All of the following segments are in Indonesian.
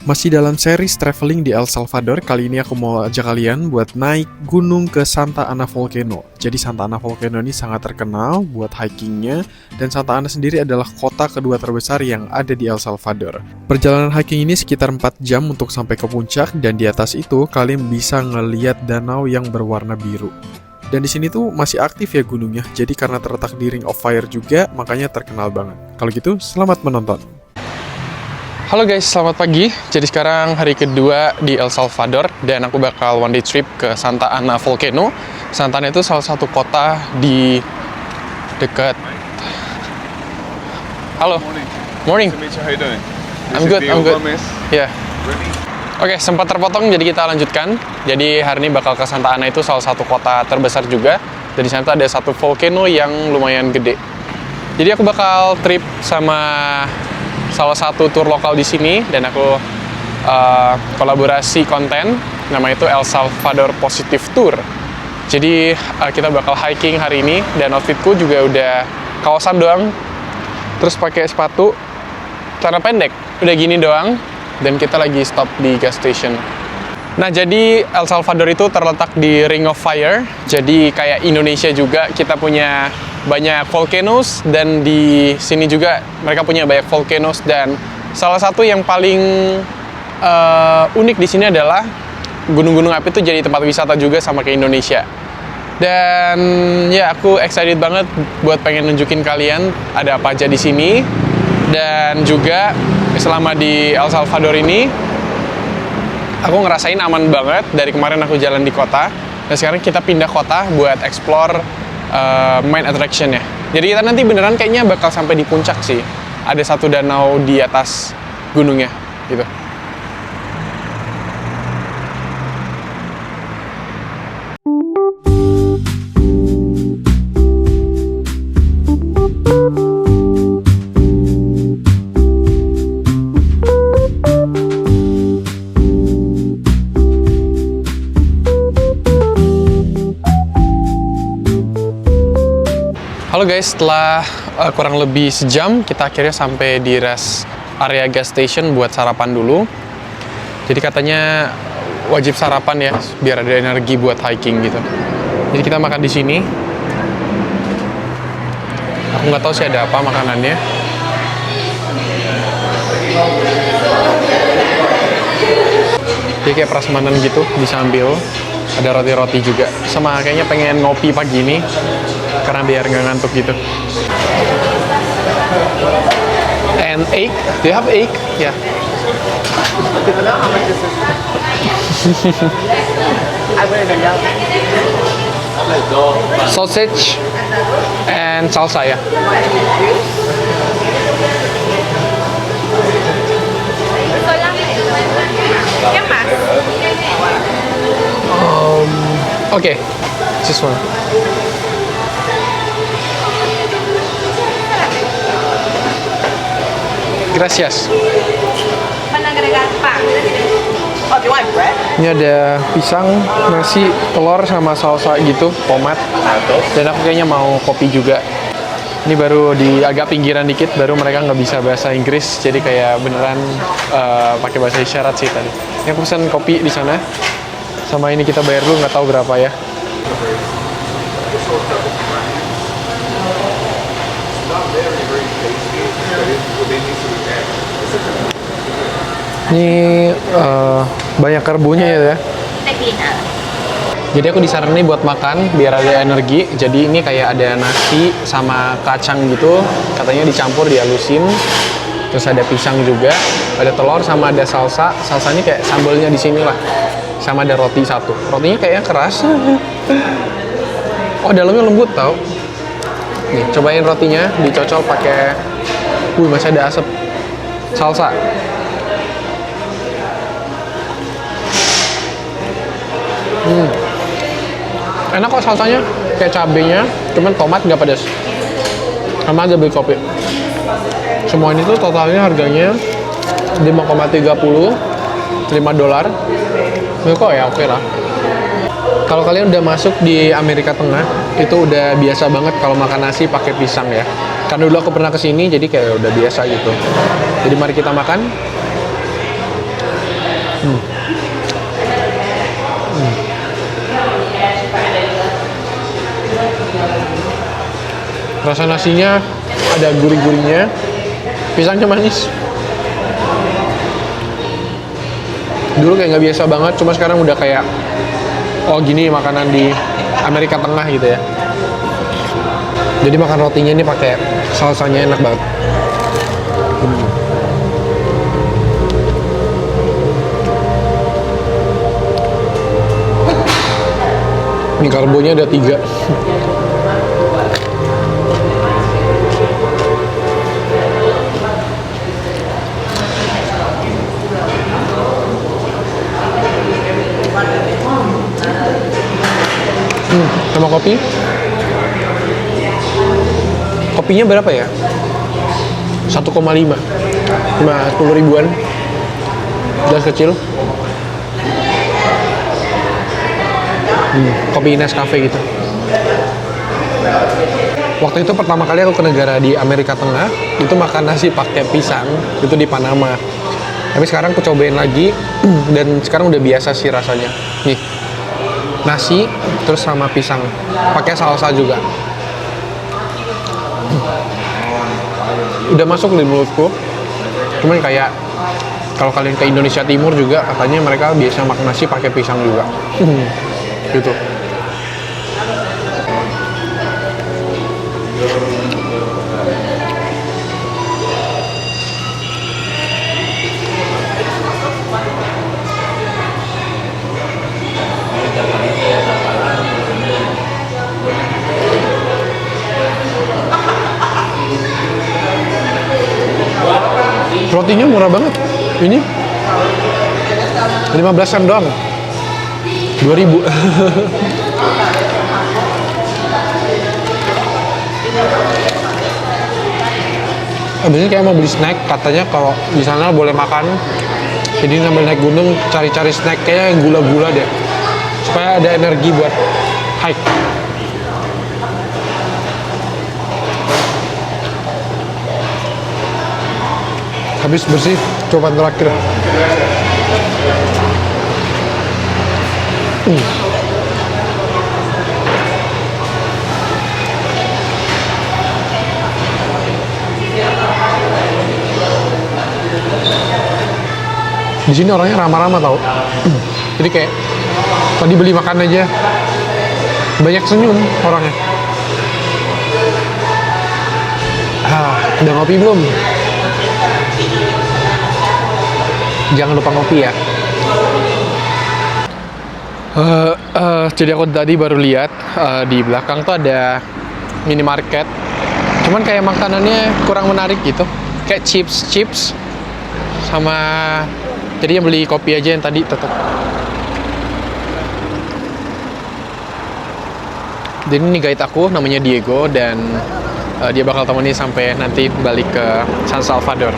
Masih dalam series traveling di El Salvador, kali ini aku mau ajak kalian buat naik gunung ke Santa Ana Volcano. Jadi Santa Ana Volcano ini sangat terkenal buat hikingnya, dan Santa Ana sendiri adalah kota kedua terbesar yang ada di El Salvador. Perjalanan hiking ini sekitar 4 jam untuk sampai ke puncak, dan di atas itu kalian bisa ngeliat danau yang berwarna biru. Dan di sini tuh masih aktif ya gunungnya, jadi karena terletak di Ring of Fire juga, makanya terkenal banget. Kalau gitu, selamat menonton. Halo guys, selamat pagi. Jadi sekarang hari kedua di El Salvador dan aku bakal one day trip ke Santa Ana Volcano. Santa Ana itu salah satu kota di dekat. Halo. Morning. How you doing? I'm good. Ya. Oke, sempat terpotong jadi kita lanjutkan. Jadi hari ini bakal ke Santa Ana, itu salah satu kota terbesar juga. Dan di sana ada satu volcano yang lumayan gede. Jadi aku bakal trip sama salah satu tour lokal di sini, dan aku kolaborasi konten, namanya itu El Salvador Positive Tour. Jadi kita bakal hiking hari ini, dan outfitku juga udah kaosan doang, terus pakai sepatu, celana pendek, udah gini doang, dan kita lagi stop di gas station. Nah, jadi El Salvador itu terletak di Ring of Fire, jadi kayak Indonesia juga, kita punya banyak volcanoes, dan di sini juga mereka punya banyak volcanoes, dan salah satu yang paling unik di sini adalah gunung-gunung api itu jadi tempat wisata juga sama kayak Indonesia. Dan ya, aku excited banget buat pengen nunjukin kalian ada apa aja di sini, dan juga selama di El Salvador ini aku ngerasain aman banget. Dari kemarin aku jalan di kota, dan sekarang kita pindah kota buat explore main attraction-nya. Jadi kita nanti beneran kayaknya bakal sampai di puncak sih. Ada satu danau di atas gunungnya, gitu. Halo guys, setelah kurang lebih sejam kita akhirnya sampai di rest area gas station buat sarapan dulu. Jadi katanya wajib sarapan ya, biar ada energi buat hiking gitu. Jadi kita makan di sini. Aku nggak tahu sih ada apa makanannya. Jadi kayak prasmanan gitu, bisa ambil. Ada roti-roti juga. Sama kayaknya pengen ngopi pagi ini, karena biar nggak ngantuk gitu. And egg, do you have egg? Yeah. Sausage and salsa ya. Okay, this one. Gracias. Ini ada pisang, nasi, telur, sama salsa gitu, tomat. Dan aku kayaknya mau kopi juga. Ini baru di agak pinggiran dikit, baru mereka nggak bisa bahasa Inggris, jadi kayak beneran pakai bahasa isyarat sih tadi. Ini aku pesan kopi di sana. Sama ini kita bayar dulu, nggak tahu berapa ya. Ini banyak karbonya ya. Jadi aku disaranin buat makan biar ada energi. Jadi ini kayak ada nasi sama kacang gitu, katanya dicampur dihalusin. Terus ada pisang juga, ada telur sama ada salsa. Salsanya kayak sambalnya di sini lah. Sama ada roti satu. Rotinya kayaknya keras. Oh, dalamnya lembut tau. Nih, cobain rotinya, dicocol pakai. Masih ada asap salsa. Enak kok salsanya, kayak cabenya, cuman tomat nggak pedas. Sama aja beli kopi. Semua ini tuh totalnya harganya 5,30, $5. Kok ya oke lah. Kalau kalian udah masuk di Amerika Tengah, itu udah biasa banget kalau makan nasi pakai pisang ya. Karena dulu aku pernah kesini, jadi kayak udah biasa gitu. Jadi mari kita makan. Rasa nasinya ada gurih-gurihnya, pisangnya manis. Dulu kayak nggak biasa banget, cuma sekarang udah kayak, oh gini makanan di Amerika Tengah gitu ya. Jadi makan rotinya ini pakai salsanya enak banget. Ini karbonya ada 3. Sama kopi. Kopinya berapa ya? 1,5. Cuma 10 ribuan. Gelas kecil. Kopi Nescafe gitu. Waktu itu pertama kali aku ke negara di Amerika Tengah, itu makan nasi pakai pisang, itu di Panama. Tapi sekarang aku cobain lagi, dan sekarang udah biasa sih rasanya. Nih, nasi terus sama pisang, pakai salsa juga. Udah masuk di mulutku. Cuman kayak kalau kalian ke Indonesia Timur juga katanya mereka biasa makan nasi pakai pisang juga. Gitu. Rotinya murah banget. Ini 15 sen doang. 2.000. Abisnya kayak mau beli snack, katanya kalau di sana boleh makan. Jadi sambil naik gunung cari-cari snack kayak gula-gula deh, supaya ada energi buat hike. Habis bersih, cobaan terakhir. Di sini orangnya ramah-ramah tau. Jadi kayak tadi beli makan aja banyak senyum orangnya. Udah ngopi belum? Jangan lupa ngopi ya. Jadi aku tadi baru lihat di belakang tuh ada minimarket. Cuman kayak makanannya kurang menarik gitu. Kayak chips sama. Jadi yang beli kopi aja yang tadi tetap. Jadi ini guide aku namanya Diego dan dia bakal temani sampai nanti balik ke San Salvador.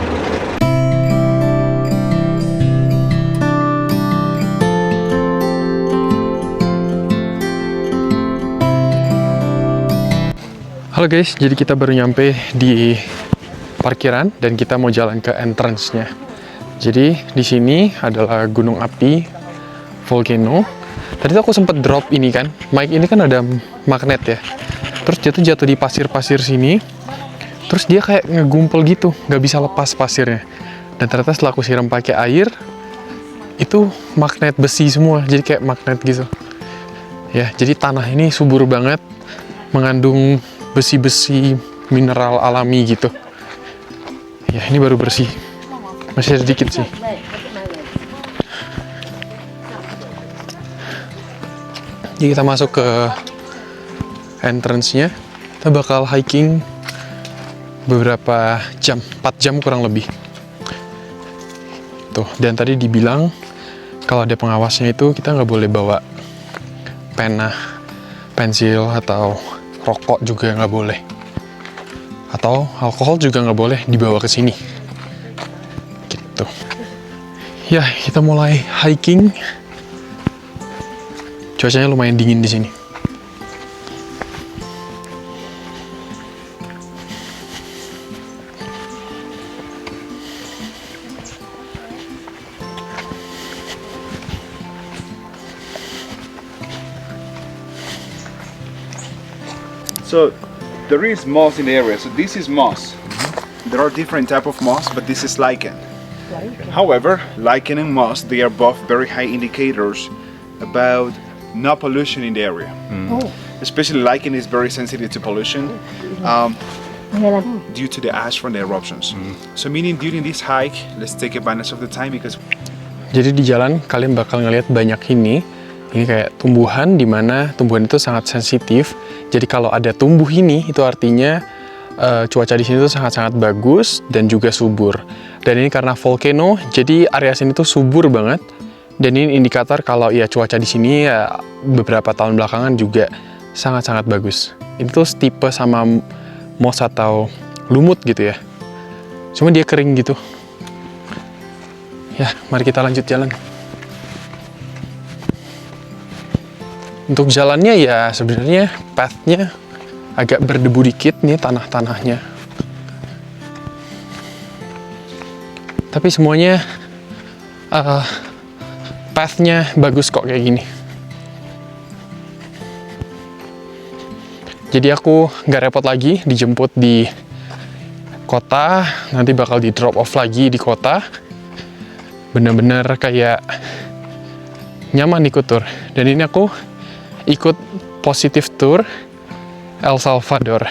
Halo guys, jadi kita baru nyampe di parkiran dan kita mau jalan ke entrance-nya. Jadi di sini adalah gunung api volcano. Tadi tuh aku sempet drop ini kan, mic ini kan ada magnet ya. Terus dia tuh jatuh di pasir-pasir sini. Terus dia kayak ngegumpel gitu, nggak bisa lepas pasirnya. Dan ternyata setelah aku siram pakai air, itu magnet besi semua, jadi kayak magnet gitu. Ya, jadi tanah ini subur banget, mengandung besi-besi mineral alami gitu. Ya, ini baru bersih. Masih ada dikit sih. Jadi kita masuk ke entrance-nya. Kita bakal hiking beberapa jam, 4 jam kurang lebih. Tuh, dan tadi dibilang kalau ada pengawasnya itu kita nggak boleh bawa pena, pensil, atau rokok juga nggak boleh. Atau alkohol juga nggak boleh dibawa ke sini. Gitu. Ya, kita mulai hiking. Cuacanya lumayan dingin di sini. So there is moss in the area. So this is moss. There are different type of moss, but this is lichen. However, lichen and moss, they are both very high indicators about no pollution in the area. Especially lichen is very sensitive to pollution due to the ash from the eruptions. So meaning during this hike, let's take advantage of the time because. Jadi di jalan kalian bakal ngelihat banyak ini kayak tumbuhan, di mana tumbuhan itu sangat sensitif. Jadi kalau ada tumbuh ini, itu artinya cuaca di sini tuh sangat-sangat bagus dan juga subur. Dan ini karena volcano, jadi area sini tuh subur banget. Dan ini indikator kalau ya cuaca di sini ya beberapa tahun belakangan juga sangat-sangat bagus. Ini tuh tipe sama moss atau lumut gitu ya. Cuma dia kering gitu. Ya, mari kita lanjut jalan. Untuk jalannya ya sebenarnya path-nya agak berdebu dikit nih tanah-tanahnya. Tapi semuanya path-nya bagus kok kayak gini. Jadi aku nggak repot lagi dijemput di kota, nanti bakal di drop off lagi di kota. Bener-bener kayak nyaman ikut tour. Dan ini aku ikut positive tour El Salvador.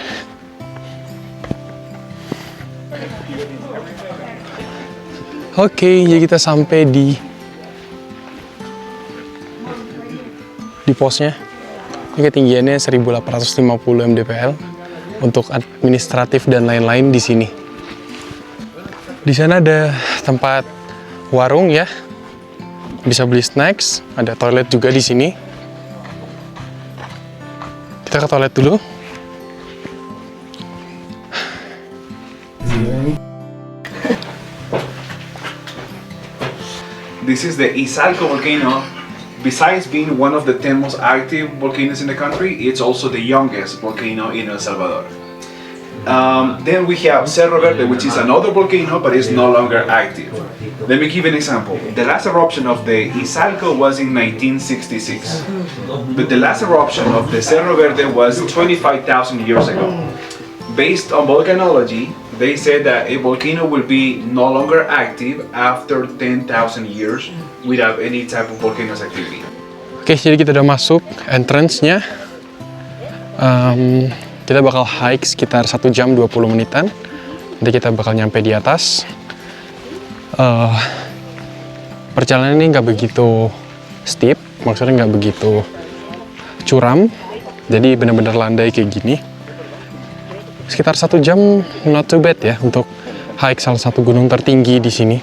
Oke, jadi kita sampai di posnya. Ini ketinggiannya 1850 mdpl untuk administratif dan lain-lain di sini. Di sana ada tempat warung ya, bisa beli snacks, ada toilet juga di sini. Kita ke toilet dulu. This is the Izalco volcano. Besides being one of the 10 most active volcanoes in the country, it's also the youngest volcano in El Salvador. Then we have Cerro Verde, which is another volcano, but it's no longer active. Let me give an example. The last eruption of the Izalco was in 1966, but the last eruption of the Cerro Verde was 25,000 years ago. Based on volcanology, they said that a volcano will be no longer active after 10,000 years without any type of volcanoes activity. Oke, jadi kita udah masuk entrance-nya. Kita bakal hike sekitar 1 jam 20 menitan. Nanti kita bakal nyampe di atas. Perjalanan ini nggak begitu steep, maksudnya nggak begitu curam. Jadi benar-benar landai kayak gini. Sekitar 1 jam, not too bad ya untuk hike salah satu gunung tertinggi di sini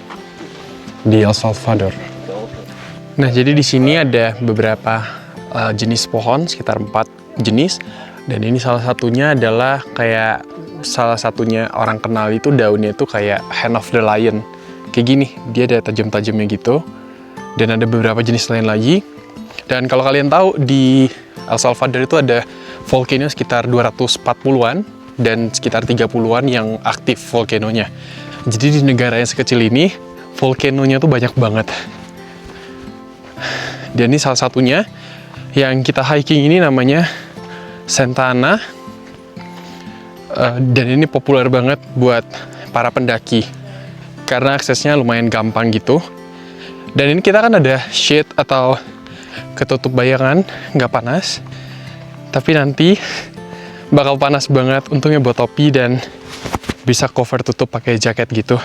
di El Salvador. Nah, jadi di sini ada beberapa jenis pohon, sekitar 4 jenis. Dan ini salah satunya adalah kayak salah satunya orang kenal itu daunnya itu kayak hand of the lion. Kayak gini, dia ada tajam-tajamnya gitu. Dan ada beberapa jenis lain lagi. Dan kalau kalian tahu di El Salvador itu ada volcano sekitar 240-an. Dan sekitar 30-an yang aktif volcanonya. Jadi di negara yang sekecil ini, volcanonya tuh banyak banget. Dan ini salah satunya yang kita hiking ini namanya Santa Ana. Dan ini populer banget buat para pendaki. Karena aksesnya lumayan gampang gitu. Dan ini kita kan ada shade atau ketutup bayangan, nggak panas. Tapi nanti bakal panas banget, untungnya buat topi dan bisa cover tutup pakai jaket gitu.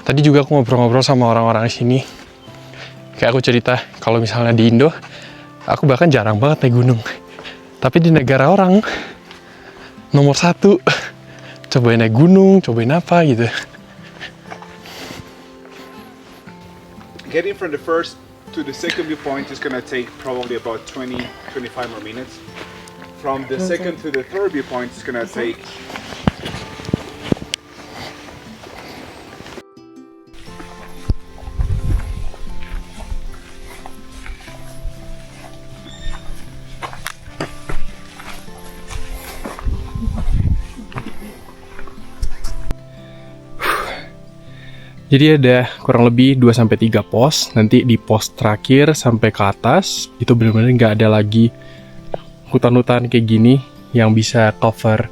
Tadi juga aku ngobrol-ngobrol sama orang-orang sini. Kayak aku cerita, kalau misalnya di Indo, aku bahkan jarang banget naik gunung. Tapi di negara orang, nomor 1, cobain naik gunung, cobain apa gitu. Getting from the first to the second viewpoint is going to take probably about 20-25 more minutes. From the second to the third viewpoint, it's going to take Jadi ada kurang lebih 2-3 pos. Nanti di pos terakhir sampai ke atas itu benar-benar nggak ada lagi hutan-hutan kayak gini yang bisa cover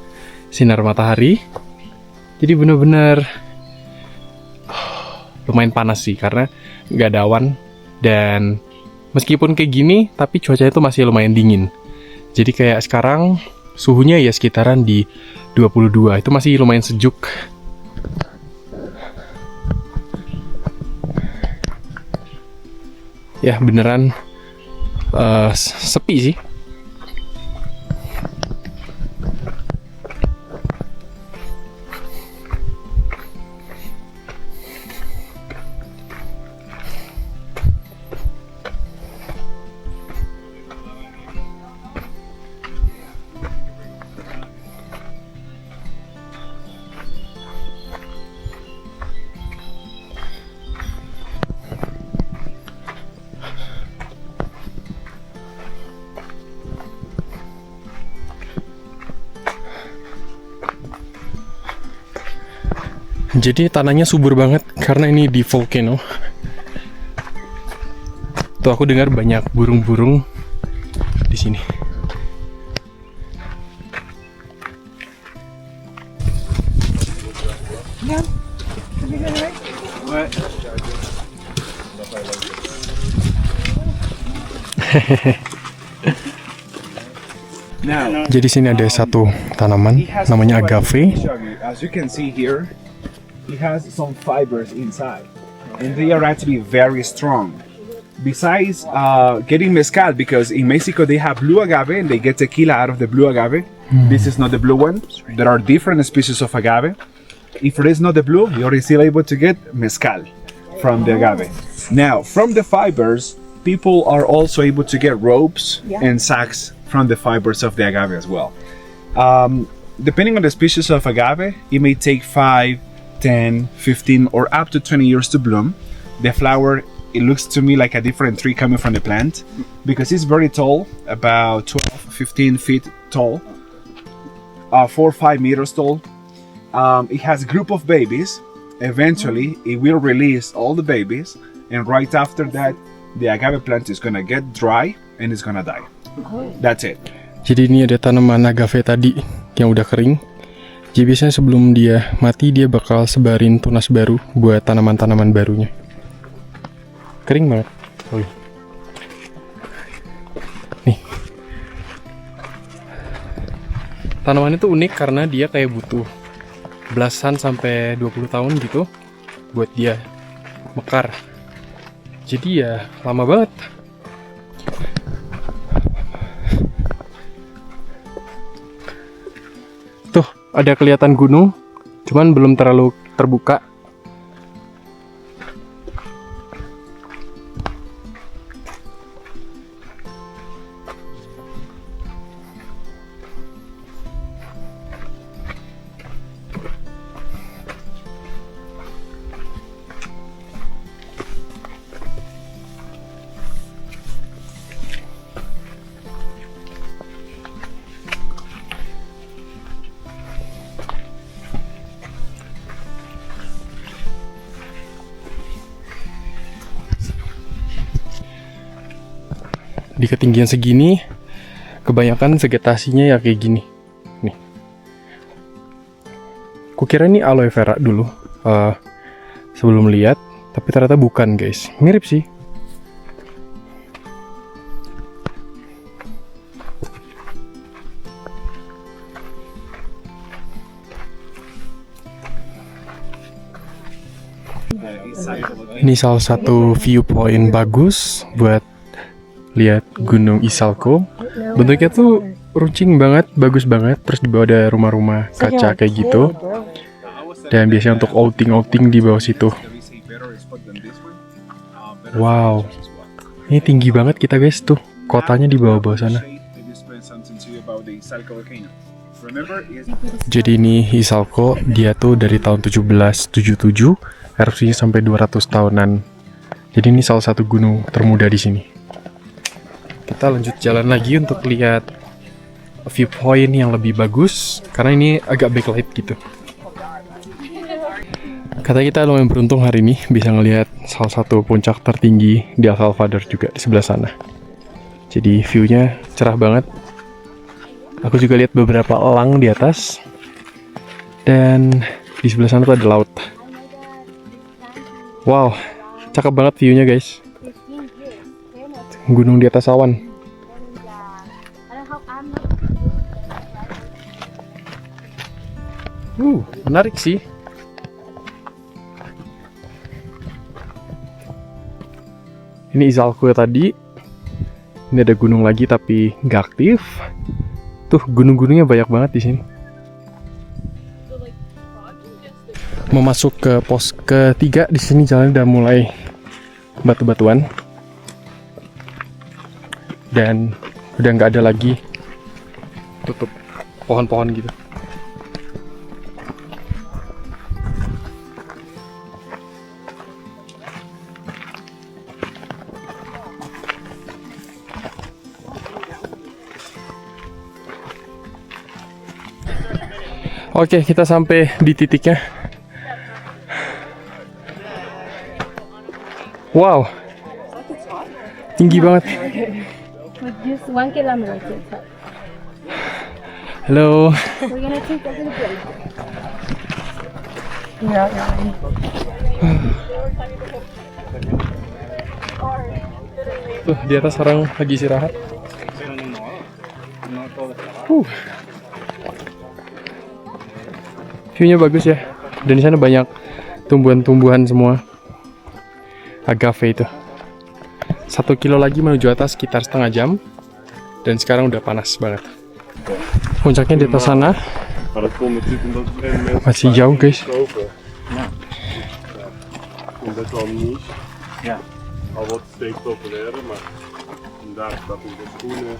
sinar matahari. Jadi bener-bener lumayan panas sih karena nggak ada awan, dan meskipun kayak gini tapi cuacanya itu masih lumayan dingin. Jadi kayak sekarang suhunya ya sekitaran di 22, itu masih lumayan sejuk. Ya beneran sepi sih. Jadi tanahnya subur banget karena ini di volcano. Tuh aku dengar banyak burung-burung di sini. Now, Jadi sini ada satu tanaman namanya agave. as you can see here, it has some fibers inside, and they are actually very strong. Besides getting mezcal, because in Mexico they have blue agave and they get tequila out of the blue agave. This is not the blue one. There are different species of agave. If it is not the blue, you're still able to get mezcal from the agave. Now, from the fibers, people are also able to get ropes and sacks from the fibers of the agave as well. Depending on the species of agave, it may take 5, 10, 15, or up to 20 years to bloom. The flower, it looks to me like a different tree coming from the plant because it's very tall, about 12, 15 feet tall, 4 or 5 meters tall. It has a group of babies. Eventually, it will release all the babies, and right after that, the agave plant is gonna get dry and it's gonna die. That's it. Jadi ini ada tanaman agave tadi yang udah kering. Jadi biasanya sebelum dia mati, dia bakal sebarin tunas baru buat tanaman-tanaman barunya. Kering banget. Oh, iya. Nih. Tanaman itu unik karena dia kayak butuh belasan sampai 20 tahun gitu buat dia mekar. Jadi ya lama banget. Tuh, ada kelihatan gunung, cuman belum terlalu terbuka. Di ketinggian segini, kebanyakan vegetasinya ya kayak gini. Nih. Kukira ini aloe vera dulu sebelum lihat, tapi ternyata bukan guys. Mirip sih. Ini salah satu viewpoint bagus buat lihat Gunung Isalco. Bentuknya tuh runcing banget, bagus banget. Terus di bawah ada rumah-rumah kaca kayak gitu. Dan biasanya untuk outing-outing di bawah situ. Wow, ini tinggi banget kita guys tuh. Kotanya di bawah-bawah sana. Jadi ini Isalco, dia tuh dari tahun 1777, erupsinya sampai 200 tahunan. Jadi ini salah satu gunung termuda di sini. Kita lanjut jalan lagi untuk lihat viewpoint yang lebih bagus, karena ini agak backlight gitu. Kata kita lumayan beruntung hari ini bisa ngelihat salah satu puncak tertinggi di El Salvador juga di sebelah sana. Jadi view-nya cerah banget. Aku juga lihat beberapa elang di atas. Dan di sebelah sana tuh ada laut. Wow, cakep banget view-nya guys. Gunung di atas awan. Menarik sih. Ini Izalco tadi. Ini ada gunung lagi tapi nggak aktif. Tuh gunung-gunungnya banyak banget di sini. Mau masuk ke pos ketiga, di sini jalan udah mulai batu-batuan dan udah nggak ada lagi tutup pohon-pohon gitu. Oke, kita sampai di titiknya. Wow, tinggi banget. Just 1 kilometer to the top. Halo. We're gonna take a little break. Yeah, Tuh di atas orang lagi istirahat. View-nya bagus ya. Dan di sana banyak tumbuhan-tumbuhan semua. Agave itu. 1 kilo lagi menuju atas sekitar setengah jam. Dan sekarang udah panas banget. Puncaknya di atas sana. Masih jauh guys. Ja. Al wat steekt populairder, maar vandaag staat in de schoenen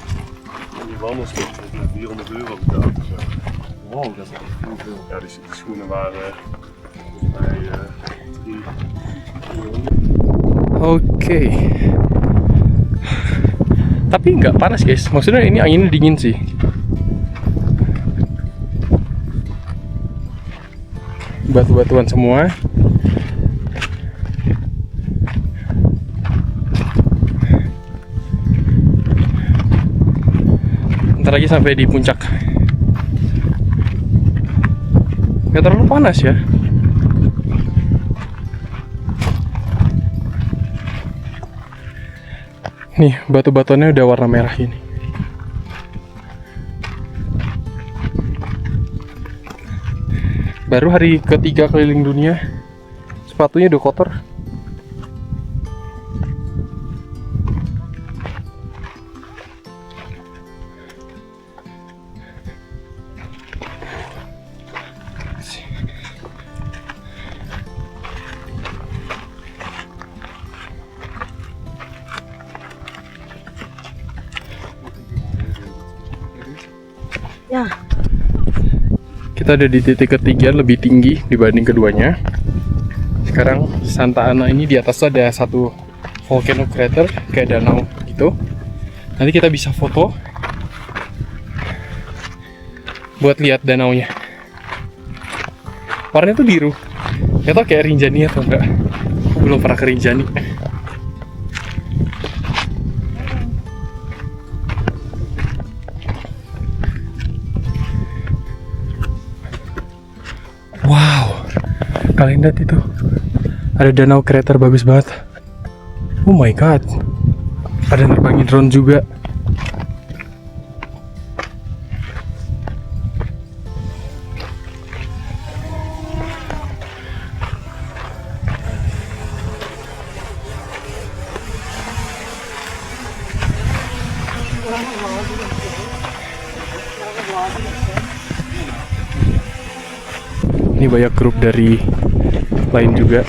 en die wandelschoenen met €400 betaald. Dus, wow, dat is echt heel veel. Ja, die schoenen waren volgens mij 300. Oke. Tapi nggak panas guys. Maksudnya ini anginnya dingin sih. Batu-batuan semua. Ntar lagi sampai di puncak. Nggak terlalu panas ya. Nih, batu-batuannya udah warna merah ini. Baru hari ketiga keliling dunia, sepatunya udah kotor. Ya. Kita ada di titik ketiga, lebih tinggi dibanding keduanya. Sekarang Santa Ana ini di atas ada satu volcano crater kayak danau gitu. Nanti kita bisa foto buat lihat danaunya. Warnanya tuh biru. Gak tau kayak Rinjani atau enggak. Aku belum pernah ke Rinjani. Wow, kalian lihat itu, ada danau crater bagus banget. Oh my god, ada nerbangin drone juga. Ini banyak grup dari lain juga.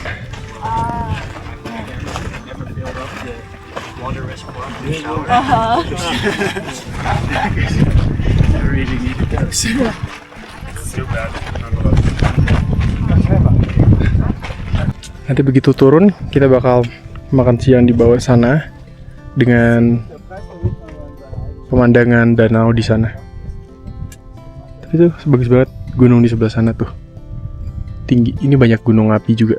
Nanti begitu turun, kita bakal makan siang di bawah sana dengan pemandangan danau di sana. Tapi itu bagus banget, gunung di sebelah sana tuh. Tinggi, ini banyak gunung api juga.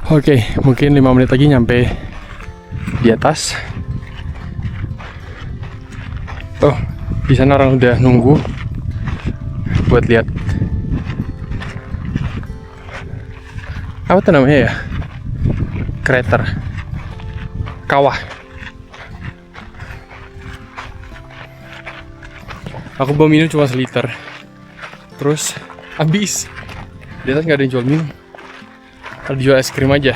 Oke, mungkin 5 menit lagi nyampe di atas. Oh, di sana orang udah nunggu buat lihat. Apa tuh namanya ya? Crater. Kawah. Aku bawa minum cuma seliter. Terus habis. Di atas nggak ada yang jual minum. Ada jual es krim aja.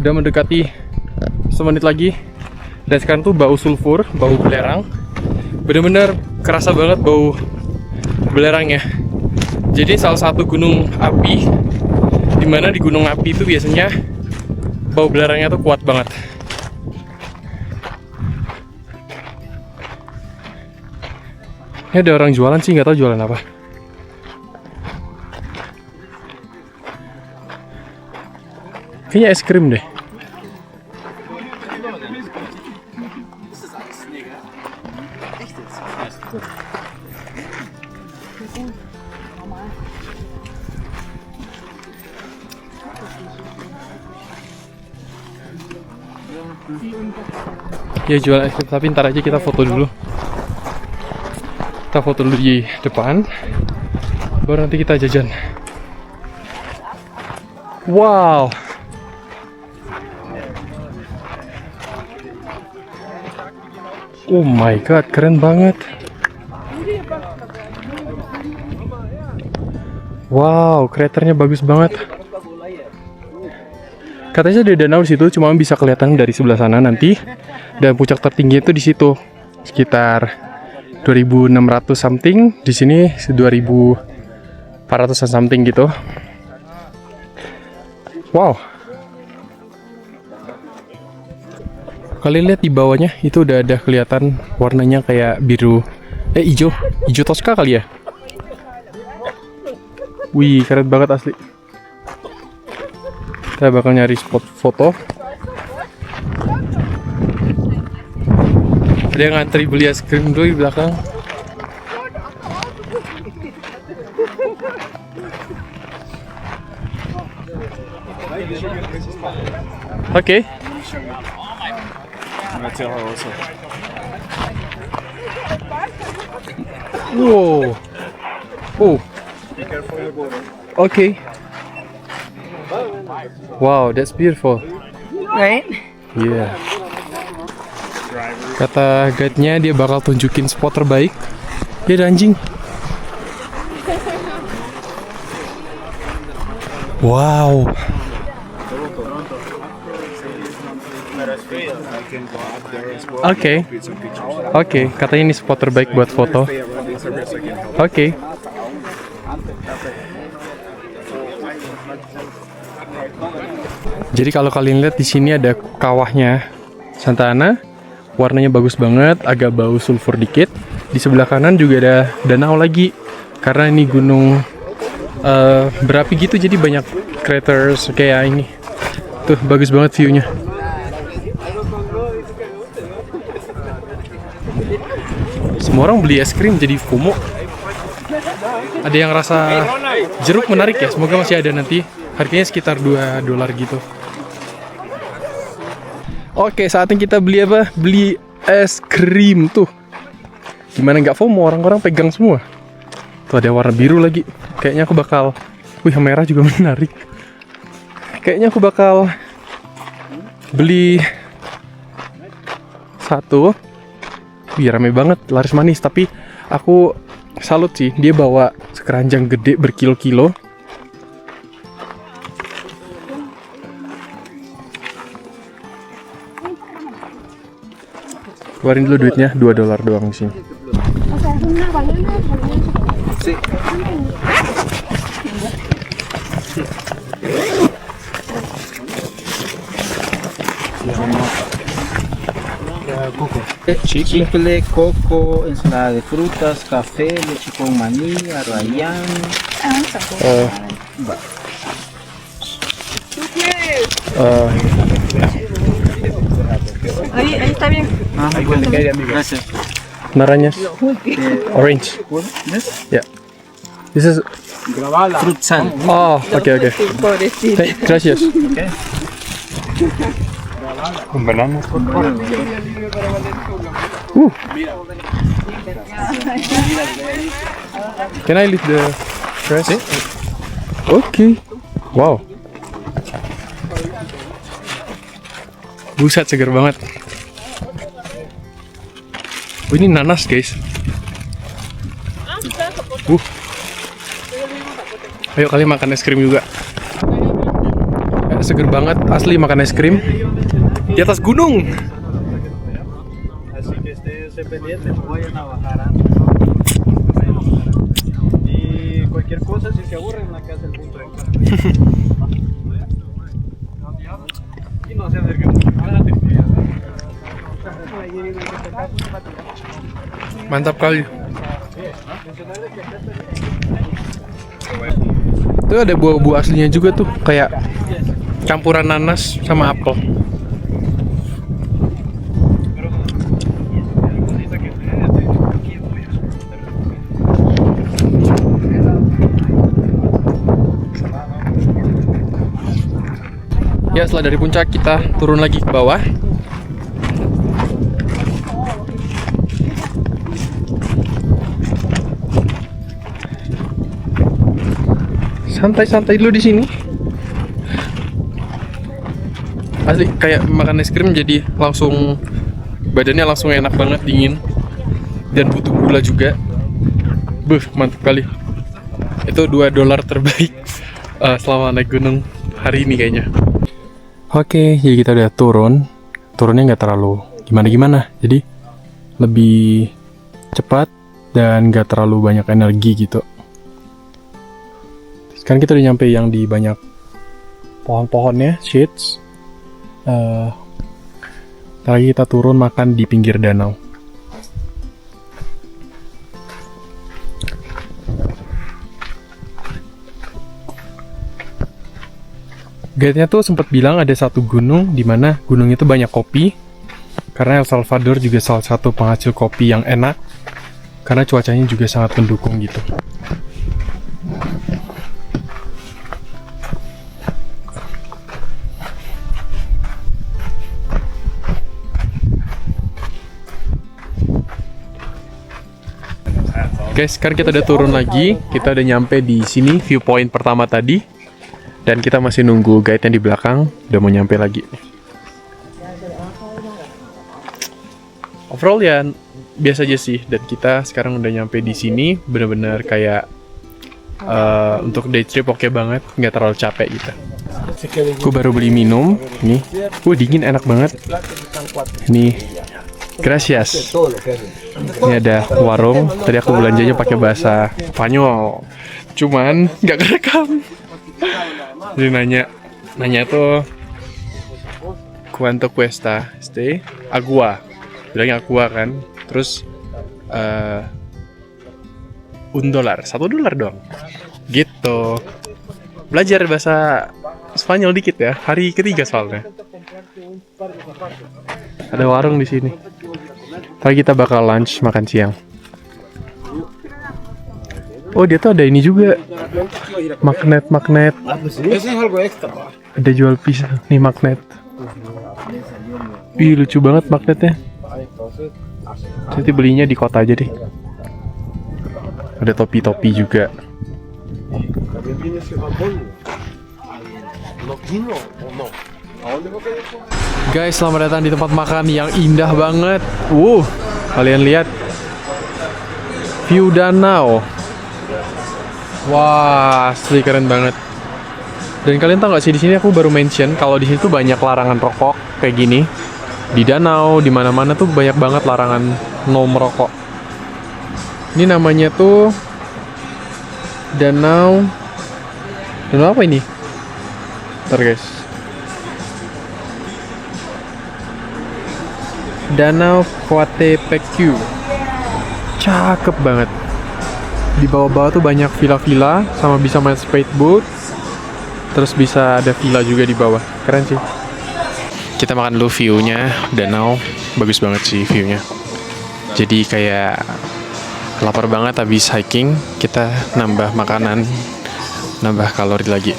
Udah mendekati 1 menit lagi. Dan sekarang tuh bau sulfur, bau belerang. Bener-bener kerasa banget bau belerangnya. Jadi salah satu gunung api, dimana di gunung api itu biasanya bau belerangnya tuh kuat banget. Ini ada orang jualan sih, nggak tahu jualan apa. Kayaknya es krim deh. Ya jual es krim, tapi ntar aja kita foto dulu. Kita foto dulu di depan, baru nanti kita jajan. Wow. Oh my god, keren banget. Wow, kraternya bagus banget. Katanya ada danau di situ, cuma bisa kelihatan dari sebelah sana nanti. Dan puncak tertinggi itu di situ, sekitar 2.600 something. Di sini 2.400 something gitu. Wow. Kalian lihat di bawahnya itu udah ada kelihatan warnanya kayak biru, hijau toska kali ya. Wih, keren banget asli. Kita bakal nyari spot foto. Ada yang ngantri beli es krim dulu di belakang. Oke. Wow. Oh. Okay. Wow, that's beautiful. Right? Yeah. Kata guide-nya dia bakal tunjukin spot terbaik. Dia ada anjing. Wow. Oke. Oke, katanya ini spot terbaik buat foto. Oke. Jadi kalau kalian lihat di sini ada kawahnya Santa Ana, warnanya bagus banget, agak bau sulfur dikit. Di sebelah kanan juga ada danau lagi, karena ini gunung berapi gitu, jadi banyak craters kayak ini. Tuh bagus banget view-nya. Semua orang beli es krim jadi FOMO. Ada yang rasa jeruk menarik ya, semoga masih ada nanti. Harganya sekitar $2 gitu. Oke, saatnya kita beli apa? Beli es krim tuh. Gimana nggak FOMO, orang-orang pegang semua. Tuh ada warna biru lagi. Kayaknya aku bakal, yang merah juga menarik. Kayaknya aku bakal beli satu. Wih, rame banget, laris manis. Tapi aku salut sih, dia bawa sekeranjang gede berkilo-kilo. Keluarin dulu duitnya, $2 doang di sini. Chicle, coco, ensalada de frutas, café, leche con maní, arrayán. Ahí está bien. Gracias. Naranja, orange. Yeah. This is. Fruit sal. Oh, okay. Pobrecito. Gracias. Con bananas. Can I lift the press? Oke. Wow. Buset, seger banget. Oh, ini nanas, guys. Ayo kalian makan es krim juga. Seger banget, asli makan es krim di atas gunung. Así que esté pendiente, no vayan a bajar antes. Y cualquier cosa, si se aburren, acá es el punto de encuentro. Y no se acerquen mucho. Mantap kali. Itu ada buah-buah aslinya juga tuh, kayak campuran nanas sama apel. Ya, setelah dari puncak kita turun lagi ke bawah. Santai-santai dulu di sini. Asli kayak makan es krim, jadi langsung badannya langsung enak banget, dingin dan butuh gula juga. Mantap kali. Itu $2 terbaik selama naik gunung hari ini kayaknya. Oke, jadi kita udah turunnya nggak terlalu gimana-gimana, jadi lebih cepat dan nggak terlalu banyak energi gitu. Sekarang kita udah nyampe yang di banyak pohon-pohonnya, shades. Lagi kita turun makan di pinggir danau. Guide-nya tuh sempat bilang ada satu gunung di mana gunung itu banyak kopi, karena El Salvador juga salah satu penghasil kopi yang enak, karena cuacanya juga sangat mendukung gitu. Guys, sekarang kita udah turun lagi. Kita udah nyampe di sini, viewpoint pertama tadi. Dan kita masih nunggu guide-nya di belakang, udah mau nyampe lagi. Overall ya biasa aja sih. Dan kita sekarang udah nyampe di sini, bener-bener kayak untuk day trip oke banget, nggak terlalu capek gitu. Aku baru beli minum, nih. Dingin, enak banget. Nih. Gracias. Ini ada warung. Tadi aku belanjanya pakai bahasa Spanyol, cuman nggak kerekam. Jadi nanya tuh cuánto cuesta este agua, bilangnya agua kan. Terus $1, $1 doang. Gitu. Belajar bahasa Spanyol dikit ya. Hari ketiga soalnya. Ada warung di sini. Tadi kita bakal lunch, makan siang. Oh, dia tuh ada ini juga. Magnet. Ada jual pisang. Nih magnet. Ih, lucu banget magnetnya. Nanti belinya di kota aja deh. Ada topi-topi juga. Guys, selamat datang di tempat makan yang indah banget. Kalian lihat view danau. Wah, asli keren banget. Dan kalian tahu nggak sih, di sini aku baru mention kalau di situ banyak larangan rokok kayak gini. Di danau, di mana-mana tuh banyak banget larangan no merokok. Ini namanya tuh danau apa ini? Bentar guys. Danau Coatepeque. Cakep banget. Di bawah-bawah tuh banyak villa-villa, sama bisa main speedboat. Terus bisa ada villa juga di bawah. Keren sih. Kita makan dulu view-nya danau. Bagus banget sih view-nya. Jadi kayak lapar banget habis hiking, kita nambah makanan, nambah kalori lagi.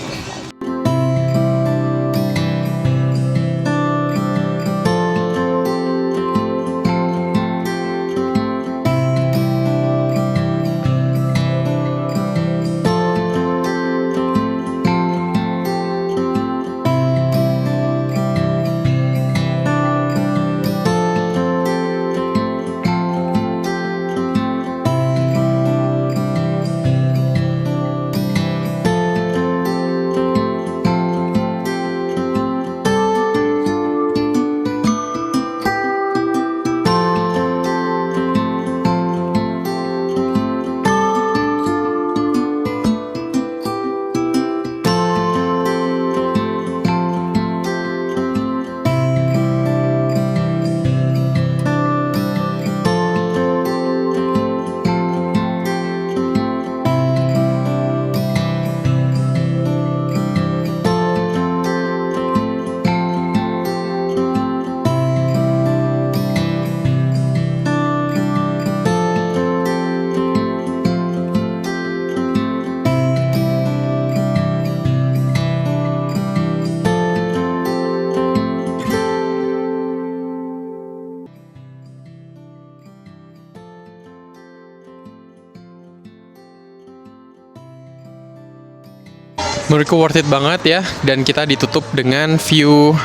Menurutku worth it banget ya, dan kita ditutup dengan view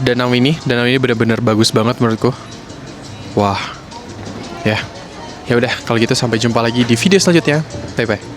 danau ini. Danau ini benar-benar bagus banget menurutku. Wah, ya udah kalau gitu sampai jumpa lagi di video selanjutnya. Bye bye.